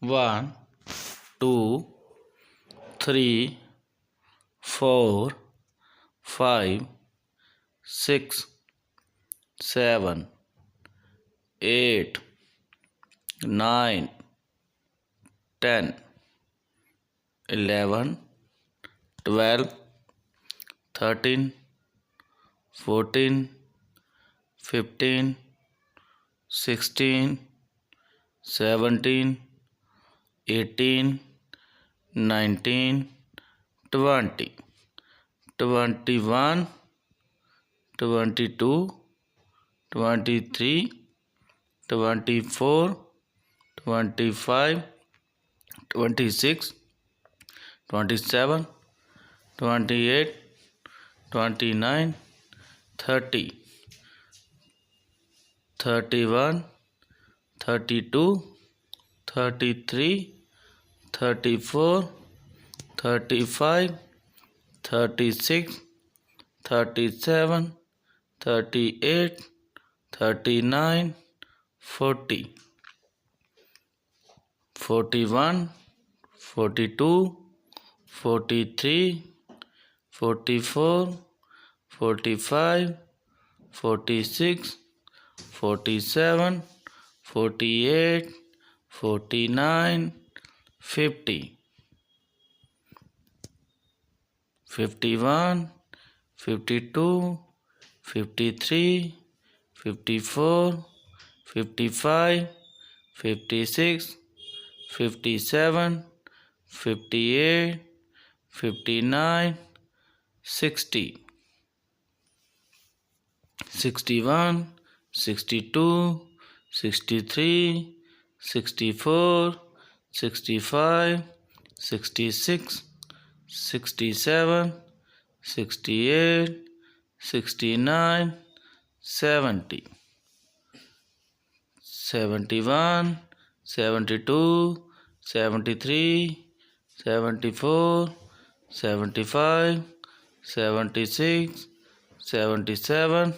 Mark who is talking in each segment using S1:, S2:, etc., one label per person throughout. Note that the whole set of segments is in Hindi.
S1: 1 2 3 4 5 6 7 8 9 10 11 12 13 14 15 16 17 18 19 20 21 22 23 24 25 26 27 28 29 30 31 32 33 34 35 36 37 38 39 40 41 42 43 44 45 46 47 48 49 50 51 52 53 54 55 56 57 58 59 60 61 62 63 64 65 66 67 68 69 70 71 72 73 74 75 76 77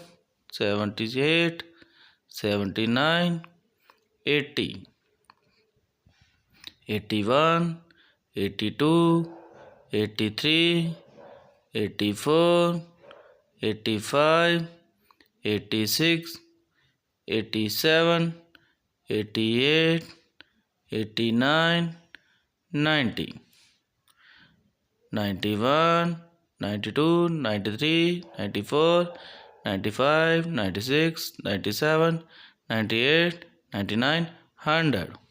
S1: 78 79 80 81 82 83 84 85 86 87 88 89 90 91 92 93 94 95 96 97 98 99 100